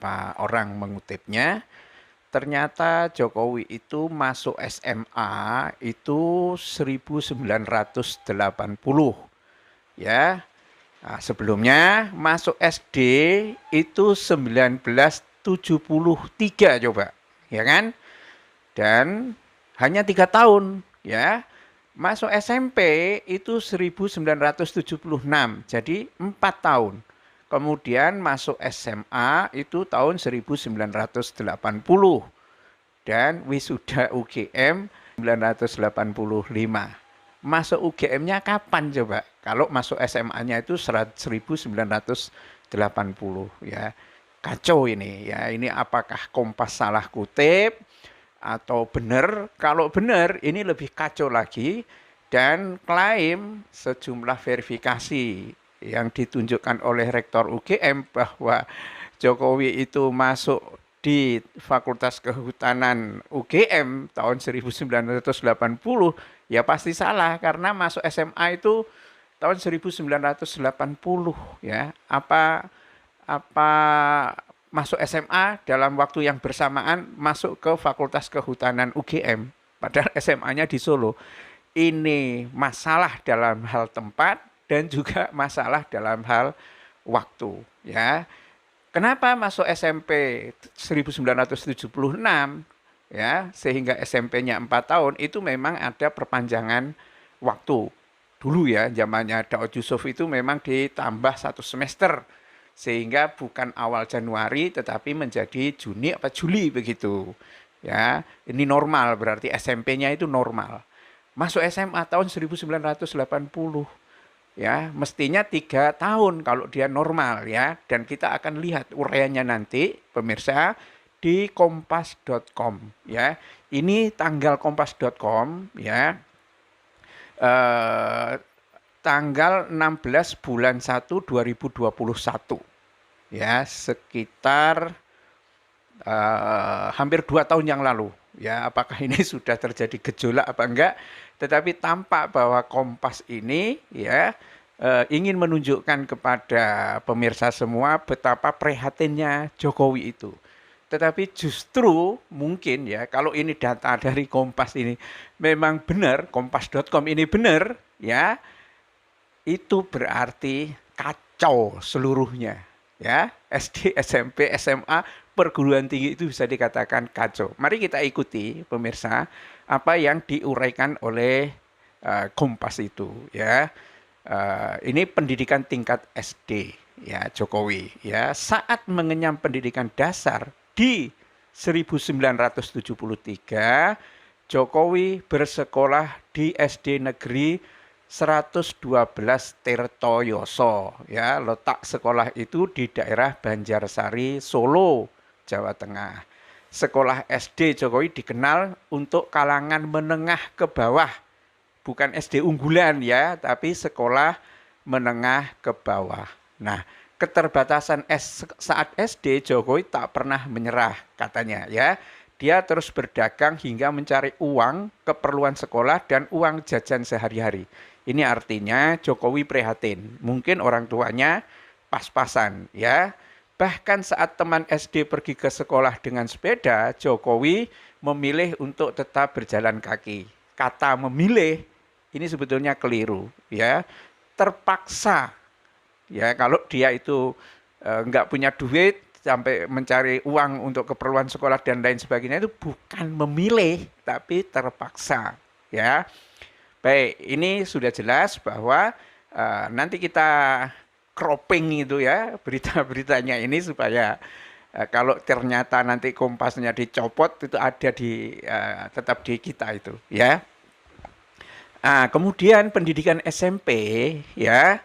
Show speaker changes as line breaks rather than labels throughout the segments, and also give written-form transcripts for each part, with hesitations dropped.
beberapa orang mengutipnya, ternyata Jokowi itu masuk SMA itu 1980 ya. Nah, sebelumnya masuk SD itu 1973 coba, ya kan? Dan hanya 3 tahun ya. Masuk SMP itu 1976, jadi 4 tahun. Kemudian masuk SMA itu tahun 1980 dan wisuda UGM 1985. Masuk UGM-nya kapan coba? Kalau masuk SMA-nya itu 1980 ya. Kacau ini ya. Ini apakah Kompas salah kutip atau benar? Kalau benar ini lebih kacau lagi dan klaim sejumlah verifikasi yang ditunjukkan oleh Rektor UGM bahwa Jokowi itu masuk di Fakultas Kehutanan UGM tahun 1980 ya pasti salah karena masuk SMA itu tahun 1980 ya. Apa masuk SMA dalam waktu yang bersamaan masuk ke Fakultas Kehutanan UGM padahal SMA-nya di Solo. Ini masalah dalam hal tempat dan juga masalah dalam hal waktu ya. Kenapa masuk SMP 1976 ya sehingga SMP-nya 4 tahun itu memang ada perpanjangan waktu. Dulu ya zamannya Daud Yusuf itu memang ditambah 1 semester sehingga bukan awal Januari tetapi menjadi Juni apa Juli begitu. Ya, ini normal berarti SMP-nya itu normal. Masuk SMA tahun 1980 ya mestinya 3 tahun kalau dia normal ya dan kita akan lihat uraiannya nanti pemirsa di kompas.com ya. Ini tanggal kompas.com ya. Tanggal 16 bulan 1 2021 ya sekitar hampir 2 tahun yang lalu ya. Apakah ini sudah terjadi gejolak apa enggak, tetapi tampak bahwa Kompas ini ya ingin menunjukkan kepada pemirsa semua betapa prihatinnya Jokowi itu. Tetapi justru mungkin ya kalau ini data dari Kompas ini memang benar, kompas.com ini benar ya, itu berarti kacau seluruhnya ya. SD, SMP, SMA, perguruan tinggi itu bisa dikatakan kacau. Mari kita ikuti pemirsa apa yang diuraikan oleh Kompas itu ya. Ini pendidikan tingkat SD ya Jokowi ya. Saat mengenyam pendidikan dasar di 1973 Jokowi bersekolah di SD Negeri 112 Tirtoyoso ya, letak sekolah itu di daerah Banjarsari, Solo, Jawa Tengah. Sekolah SD Jokowi dikenal untuk kalangan menengah ke bawah, bukan SD unggulan ya, tapi sekolah menengah ke bawah. Nah, keterbatasan saat SD Jokowi tak pernah menyerah katanya ya. Dia terus berdagang hingga mencari uang keperluan sekolah dan uang jajan sehari-hari. Ini artinya Jokowi prihatin. Mungkin orang tuanya pas-pasan ya. Bahkan saat teman SD pergi ke sekolah dengan sepeda, Jokowi memilih untuk tetap berjalan kaki. Kata memilih ini sebetulnya keliru ya. Terpaksa ya kalau dia itu nggak punya duit sampai mencari uang untuk keperluan sekolah dan lain sebagainya itu bukan memilih tapi terpaksa ya. Baik, ini sudah jelas bahwa nanti kita cropping itu ya berita-beritanya ini supaya kalau ternyata nanti Kompasnya dicopot itu ada di tetap di kita itu ya. Nah, kemudian pendidikan SMP ya.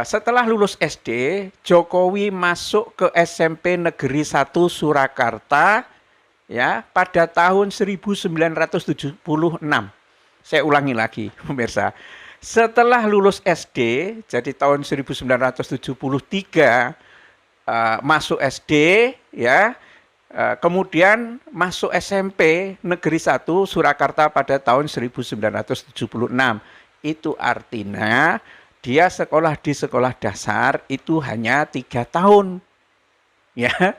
Setelah lulus SD, Jokowi masuk ke SMP Negeri 1 Surakarta ya pada tahun 1976. Saya ulangi lagi pemirsa. Setelah lulus SD, jadi tahun 1973 masuk SD ya. Kemudian masuk SMP Negeri 1 Surakarta pada tahun 1976. Itu artinya dia sekolah di sekolah dasar itu hanya 3 tahun. Ya.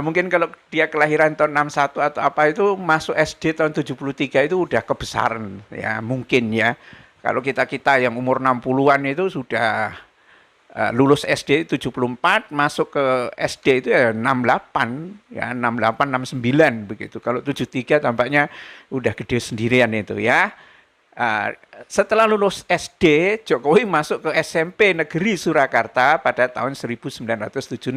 Mungkin kalau dia kelahiran tahun 61 atau apa itu masuk SD tahun 73 itu udah kebesaran ya mungkin ya. Kalau kita-kita yang umur 60-an itu sudah lulus SD 74 masuk ke SD itu ya 68 ya 68 69 begitu. Kalau 73 tampaknya udah gede sendirian itu ya. Setelah lulus SD, Jokowi masuk ke SMP Negeri Surakarta pada tahun 1976.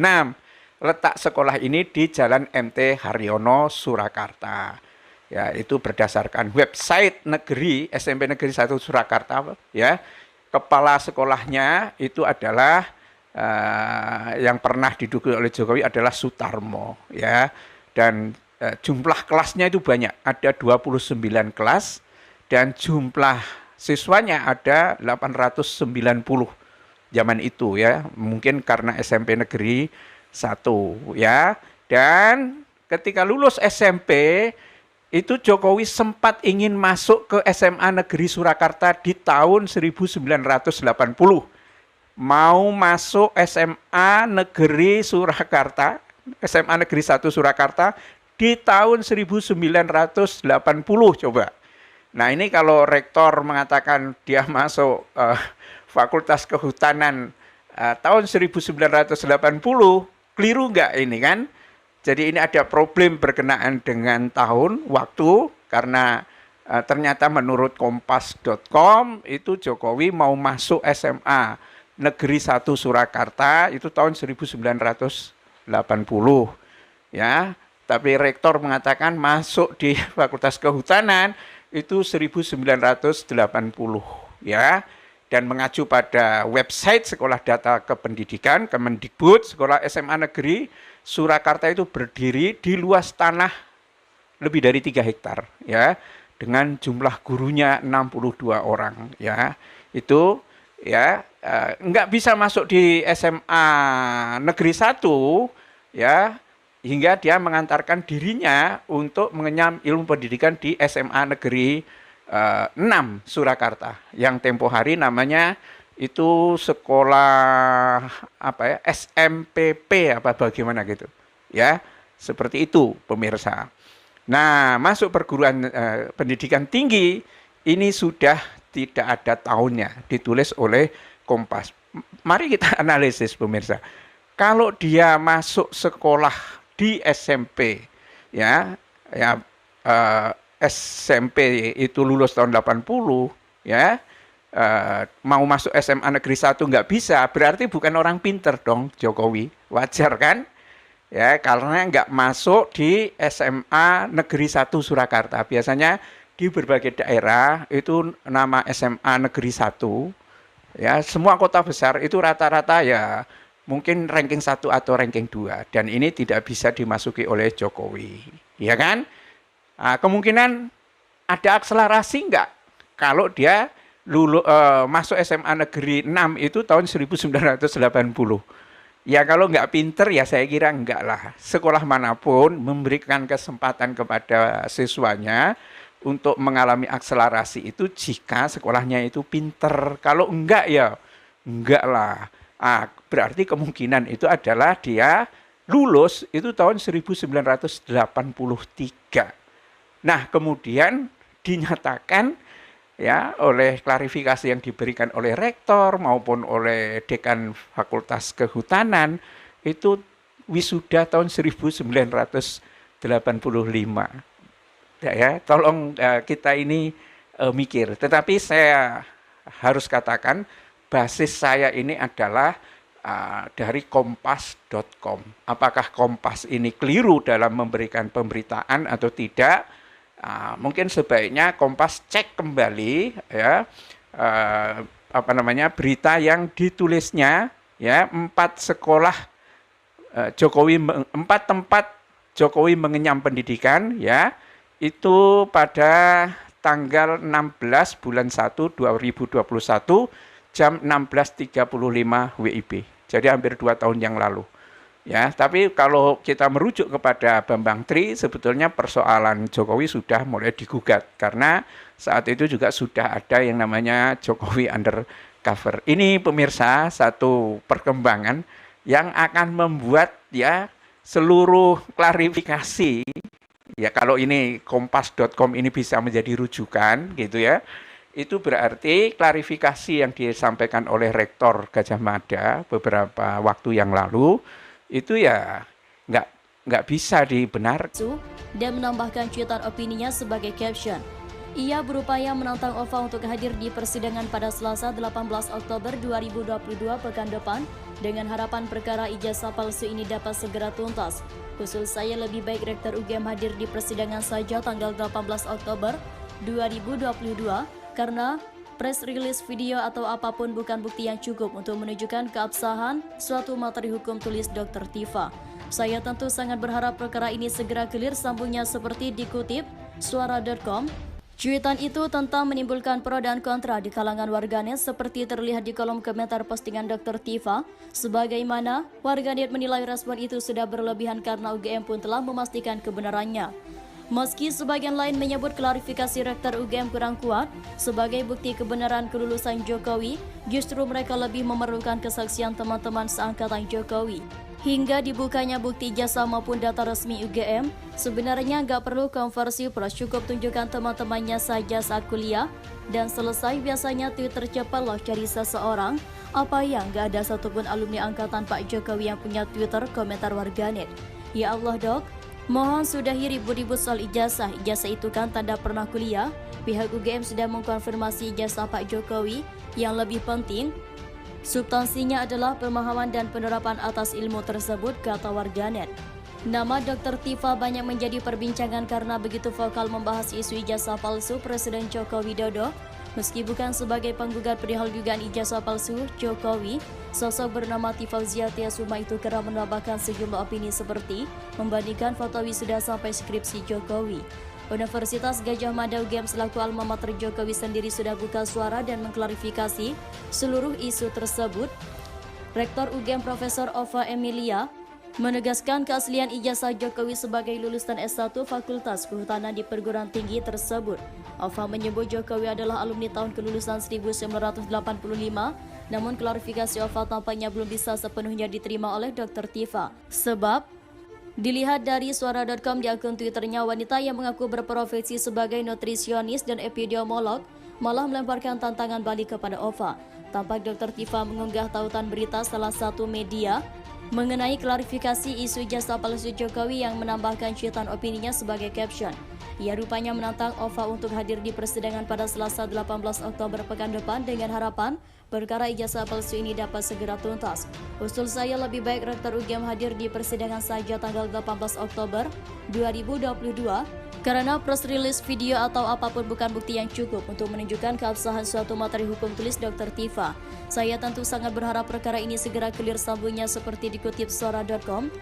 Letak sekolah ini di Jalan MT Haryono, Surakarta. Ya, itu berdasarkan website negeri SMP Negeri 1 Surakarta ya. Kepala sekolahnya itu adalah yang pernah didukung oleh Jokowi adalah Sutarmo ya. Dan jumlah kelasnya itu banyak, ada 29 kelas dan jumlah siswanya ada 890 zaman itu ya. Mungkin karena SMP Negeri 1 ya. Dan ketika lulus SMP itu Jokowi sempat ingin masuk ke SMA Negeri Surakarta di tahun 1980. Mau masuk SMA Negeri Surakarta, SMA Negeri 1 Surakarta di tahun 1980 coba. Nah ini kalau rektor mengatakan dia masuk Fakultas Kehutanan tahun 1980, keliru nggak ini kan? Jadi ini ada problem berkenaan dengan tahun, waktu, karena ternyata menurut kompas.com itu Jokowi mau masuk SMA Negeri 1 Surakarta itu tahun 1980 ya. Tapi rektor mengatakan masuk di Fakultas Kehutanan itu 1980 ya. Dan mengacu pada website Sekolah Data Kependidikan Kemendikbud, sekolah SMA Negeri Surakarta itu berdiri di luas tanah lebih dari 3 hektar ya, dengan jumlah gurunya 62 orang ya. Itu ya nggak bisa masuk di SMA Negeri 1 ya, hingga dia mengantarkan dirinya untuk mengenyam ilmu pendidikan di SMA Negeri 6 Surakarta yang tempo hari namanya itu sekolah apa ya, SMPP apa bagaimana gitu ya, seperti itu pemirsa. Nah masuk perguruan pendidikan tinggi ini sudah tidak ada tahunnya, ditulis oleh Kompas. Mari kita analisis pemirsa. Kalau dia masuk sekolah di SMP ya SMP itu lulus tahun 80 ya, mau masuk SMA Negeri 1 nggak bisa, berarti bukan orang pinter dong Jokowi. Wajar kan? Ya, karena nggak masuk di SMA Negeri 1 Surakarta. Biasanya di berbagai daerah itu nama SMA Negeri 1 ya, semua kota besar itu rata-rata ya mungkin ranking 1 atau ranking 2, dan ini tidak bisa dimasuki oleh Jokowi. Ya kan? Nah, kemungkinan ada akselerasi enggak kalau dia masuk SMA Negeri 6 itu tahun 1980. Ya kalau enggak pinter ya saya kira enggak lah. Sekolah manapun memberikan kesempatan kepada siswanya untuk mengalami akselerasi itu jika sekolahnya itu pinter. Kalau enggak ya enggak lah. Berarti kemungkinan itu adalah dia lulus itu tahun 1983. Nah, kemudian dinyatakan ya oleh klarifikasi yang diberikan oleh rektor maupun oleh dekan Fakultas Kehutanan itu wisuda tahun 1985. Ya, tolong kita ini mikir. Tetapi saya harus katakan basis saya ini adalah dari kompas.com. Apakah Kompas ini keliru dalam memberikan pemberitaan atau tidak? Mungkin sebaiknya Kompas cek kembali ya berita yang ditulisnya ya, 4 tempat Jokowi mengenyam pendidikan ya, itu pada tanggal 16 bulan 1 2021 jam 16.35 WIB. Jadi hampir 2 tahun yang lalu. Ya, tapi kalau kita merujuk kepada Bambang Tri, sebetulnya persoalan Jokowi sudah mulai digugat karena saat itu juga sudah ada yang namanya Jokowi undercover. Ini pemirsa satu perkembangan yang akan membuat ya seluruh klarifikasi, ya kalau ini kompas.com ini bisa menjadi rujukan gitu ya, itu berarti klarifikasi yang disampaikan oleh Rektor Gadjah Mada beberapa waktu yang lalu itu ya nggak bisa dibenarkan.
Dan menambahkan cuitan opininya sebagai caption. Ia berupaya menantang Ova untuk hadir di persidangan pada Selasa 18 Oktober 2022 pekan depan dengan harapan perkara ijazah palsu ini dapat segera tuntas. Usul saya lebih baik Rektor UGM hadir di persidangan saja tanggal 18 Oktober 2022 karena press release video atau apapun bukan bukti yang cukup untuk menunjukkan keabsahan suatu materi hukum, tulis Dr. Tifa. Saya tentu sangat berharap perkara ini segera clear, sambungnya seperti dikutip suara.com. Cuitan itu tentang menimbulkan pro dan kontra di kalangan warganet seperti terlihat di kolom komentar postingan Dr. Tifa. Sebagaimana warganet menilai respon itu sudah berlebihan karena UGM pun telah memastikan kebenarannya. Meski sebagian lain menyebut klarifikasi Rektor UGM kurang kuat sebagai bukti kebenaran kelulusan Jokowi, justru mereka lebih memerlukan kesaksian teman-teman seangkatan Jokowi. Hingga dibukanya bukti jasa maupun data resmi UGM, sebenarnya nggak perlu konversi pers, cukup tunjukkan teman-temannya saja saat kuliah, dan selesai. Biasanya Twitter cepat loh cari seseorang. Apa yang nggak ada satupun alumni angkatan Pak Jokowi yang punya Twitter, komentar warganet. Ya Allah dok, mohon sudahi ribut-ribut soal ijazah. Ijazah itu kan tanda pernah kuliah. Pihak UGM sudah mengkonfirmasi ijazah Pak Jokowi. Yang lebih penting, substansinya adalah pemahaman dan penerapan atas ilmu tersebut, kata warganet. Nama Dr. Tifa banyak menjadi perbincangan karena begitu vokal membahas isu ijazah palsu Presiden Joko Widodo. Meski bukan sebagai penggugat perihal dugaan ijazah palsu Jokowi, sosok bernama Tifa Tiasuma itu kerap menambahkan sejumlah opini seperti membandingkan foto wisuda sampai skripsi Jokowi. Universitas Gadjah Mada UGM selaku alma mater Jokowi sendiri sudah buka suara dan mengklarifikasi seluruh isu tersebut. Rektor UGM Profesor Ova Emilia menegaskan keaslian ijazah Jokowi sebagai lulusan S1 Fakultas Kehutanan di perguruan tinggi tersebut. Ova menyebut Jokowi adalah alumni tahun kelulusan 1985, namun klarifikasi Ova tampaknya belum bisa sepenuhnya diterima oleh Dr. Tifa. Sebab dilihat dari suara.com di akun Twitternya, wanita yang mengaku berprofesi sebagai nutrisionis dan epidemiolog malah melemparkan tantangan balik kepada Ova. Tampak Dr. Tifa mengunggah tautan berita salah satu media mengenai klarifikasi isu ijazah palsu Jokowi yang menambahkan cuitan opininya sebagai caption. Ia rupanya menantang Ova untuk hadir di persidangan pada Selasa 18 Oktober pekan depan dengan harapan perkara ijazah palsu ini dapat segera tuntas. Usul saya lebih baik Rektor UGM hadir di persidangan saja tanggal 18 Oktober 2022 karena press release video atau apapun bukan bukti yang cukup untuk menunjukkan keabsahan suatu materi hukum, tulis Dr. Tifa. Saya tentu sangat berharap perkara ini segera clear, sambungnya seperti dikutip suara.com.